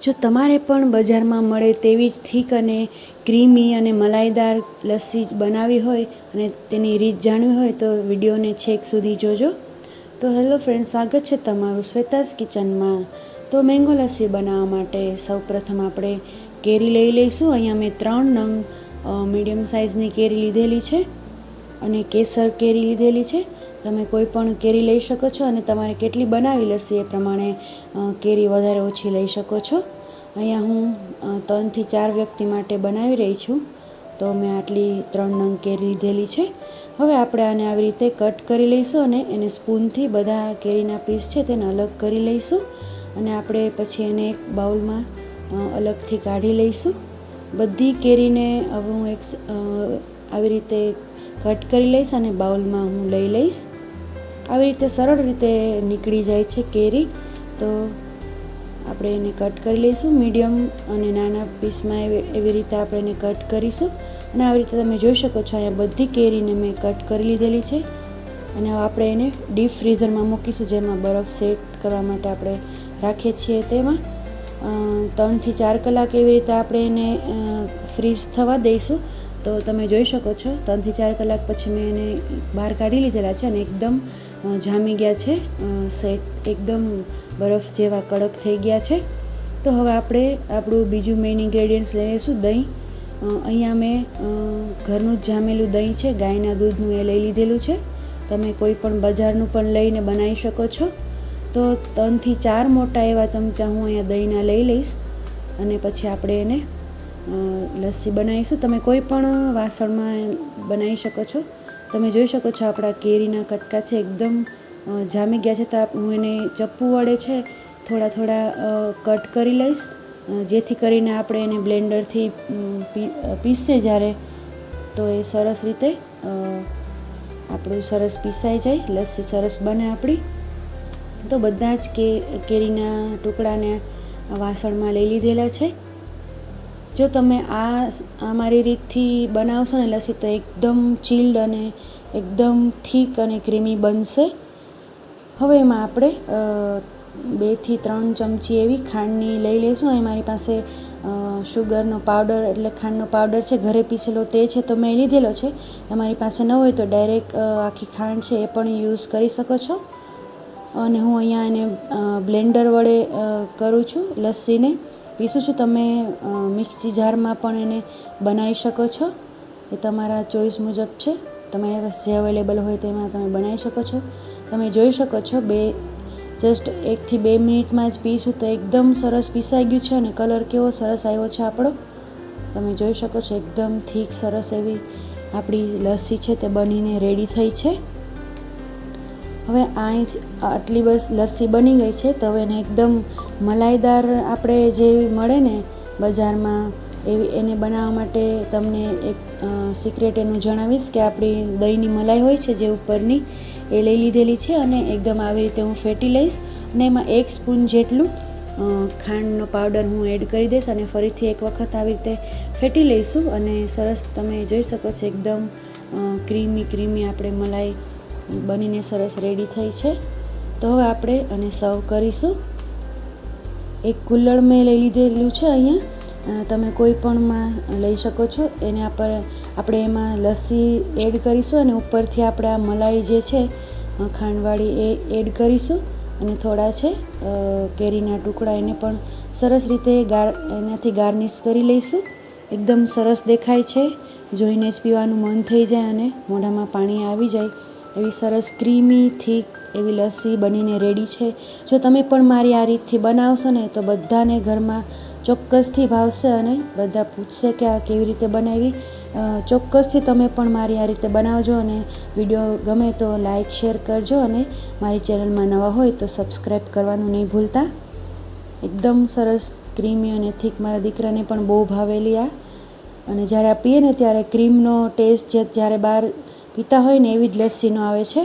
જો તમારે પણ બજારમાં મળે તેવી જ થીક અને ક્રીમી અને મલાઈદાર લસ્સી બનાવવી હોય અને તેની રીત જાણવી હોય તો વિડીયોને છેક સુધી જોજો. તો હેલો ફ્રેન્ડ, સ્વાગત છે તમારું શ્વેતાસ કિચનમાં. તો મેંગો લસ્સી બનાવવા માટે સૌપ્રથમ આપણે કેરી લઈ લઈશું. અહીંયા મેં 3 નંગ મીડિયમ સાઇઝની કેરી લીધેલી છે અને કેસર કેરી લીધેલી છે. તમે કોઈ પણ કેરી લઈ શકો છો અને તમારે કેટલી બનાવી લસ્સી એ પ્રમાણે કેરી વધારે ઓછી લઈ શકો છો. અહીંયા હું 3 થી 4 વ્યક્તિ માટે બનાવી રહી છું, તો મેં આટલી 3 નંગ કેરી લીધેલી છે. હવે આપણે આને આવી રીતે કટ કરી લઈશું અને એને સ્પૂનથી બધા કેરીના પીસ છે તેને અલગ કરી લઈશું અને આપણે પછી એને એક બાઉલમાં અલગથી કાઢી લઈશું. બધી કેરીને હવે હું આવી રીતે કટ કરી લઈશ અને બાઉલમાં હું લઈ લઈશ. આવી રીતે સરળ રીતે નીકળી જાય છે કેરી. તો આપણે એને કટ કરી લઈશું મીડિયમ અને નાના પીસમાં. એવી રીતે આપણે એને કટ કરીશું અને આવી રીતે તમે જોઈ શકો છો અહીંયા બધી કેરીને મેં કટ કરી લીધેલી છે. અને હવે આપણે એને ડીપ ફ્રીઝરમાં મૂકીશું, જેમાં બરફ સેટ કરવા માટે આપણે રાખીએ છીએ તેમાં 3 થી 4 કલાક એવી રીતે આપણે એને ફ્રીઝ થવા દઈશું. તો તમે જોઈ શકો છો 3 થી 4 કલાક પછી મેં એને બહાર કાઢી લીધેલા છે અને એકદમ જામી ગયા છે, સેટ એકદમ બરફ જેવા કડક થઈ ગયા છે. તો હવે આપણે આપણું બીજું મેઇન ઇન્ગ્રેડિયન્ટ્સ લઈ લઈશું, દહીં. અહીંયા મેં ઘરનું જ જામેલું દહીં છે, ગાયના દૂધનું, એ લઈ લીધેલું છે. તમે કોઈ પણ બજારનું પણ લઈને બનાવી શકો છો. તો 3 થી 4 મોટા એવા ચમચા હું અહીંયા દહીંના લઈ લઈશ અને પછી આપણે એને લસ્સી બનાવીશું. તમે કોઈ પણ વાસણમાં બનાવી શકો છો. તમે જોઈ શકો છો આપણા કેરીના કટકા છે એકદમ જામી ગયા છે. તો હું એને ચપ્પુ વડે છે થોડા કટ કરી લઈશ, જેથી કરીને આપણે એને બ્લેન્ડરથી પીસશે જ્યારે તો એ સરસ રીતે આપણું સરસ પીસાઈ જાય, લસ્સી સરસ બને આપણી. તો બધા જ કેરીના ટુકડાને વાસણમાં લઈ લીધેલા છે. જો તમે આ મારી રીતથી બનાવશો ને લસ્સી તો એકદમ ચીલ્ડ અને એકદમ થીક અને ક્રીમી બનશે. હવે એમાં આપણે 2 થી 3 ચમચી એવી ખાંડની લઈ લઈશું. અહીં મારી પાસે શુગરનો પાવડર એટલે ખાંડનો પાવડર છે, ઘરે પીસેલો તે છે તો મેં લીધેલો છે. તમારી પાસે ન હોય તો ડાયરેક્ટ આખી ખાંડ છે એ પણ યુઝ કરી શકો છો. અને હું અહીંયા એને બ્લેન્ડર વડે કરું છું, લસ્સીને પીસું છું. તમે મિક્સી જારમાં પણ એને બનાવી શકો છો, એ તમારા ચોઈસ મુજબ છે. તમારી પાસે જે અવેલેબલ હોય તેમાં તમે બનાવી શકો છો. તમે જોઈ શકો છો જસ્ટ 1 થી 2 મિનિટમાં જ પીશું તો એકદમ સરસ પીસાઈ ગયું છે અને કલર કેવો સરસ આવ્યો છે આપણો. તમે જોઈ શકો છો એકદમ થીક સરસ એવી આપણી લસ્સી છે તે બનીને રેડી થઈ છે. હવે આટલી બસ લસ્સી બની ગઈ છે. તો હવે એને એકદમ મલાઈદાર આપણે જેવી મળે ને બજારમાં એવી એને બનાવવા માટે તમને એક સિક્રેટ એનું જણાવીશ કે આપણી દહીંની મલાઈ હોય છે જે ઉપરની, એ લઈ લીધેલી છે અને એકદમ આવી રીતે હું ફેટી લઈશ અને એમાં 1 સ્પૂન જેટલું ખાંડનો પાવડર હું એડ કરી દઈશ અને ફરીથી એક વખત આવી રીતે ફેટી લઈશું. અને સરસ તમે જોઈ શકો છો એકદમ ક્રીમી આપણે મલાઈ બનીને સરસ રેડી થઈ છે. તો હવે આપણે આને સર્વ કરીશું. એક કુલ્લડ મેં લઈ લીધેલું છે અહીંયા, તમે કોઈ પણમાં લઈ શકો છો. એને આપણે એમાં લસ્સી એડ કરીશું અને ઉપરથી આપણે આ મલાઈ જે છે ખાંડવાળી એ એડ કરીશું અને થોડા છે કેરીના ટુકડા એને પણ સરસ રીતે એનાથી ગાર્નિશ કરી લઈશું. એકદમ સરસ દેખાય છે, જોઈને જ પીવાનું મન થઈ જાય અને મોઢામાં પાણી આવી જાય એવી સરસ ક્રીમી થીક એવી લસ્સી બનીને રેડી છે. જો તમે પણ મારી આ રીતથી બનાવશો ને તો બધાને ઘરમાં ચોક્કસથી ભાવશે અને બધા પૂછશે કે આ કેવી રીતે બનાવી. ચોક્કસથી તમે પણ મારી આ રીતે બનાવજો અને વિડીયો ગમે તો લાઈક શેર કરજો અને મારી ચેનલમાં નવા હોય તો સબસ્ક્રાઈબ કરવાનું નહીં ભૂલતા. એકદમ સરસ ક્રીમી અને થીક મારા દીકરાને પણ બહુ ભાવેલી આ. અને જ્યારે આ પીએ ને ત્યારે ક્રીમનો ટેસ્ટ જ્યારે બહાર પીતા હોય ને એવી જ લસ્સીનો આવે છે.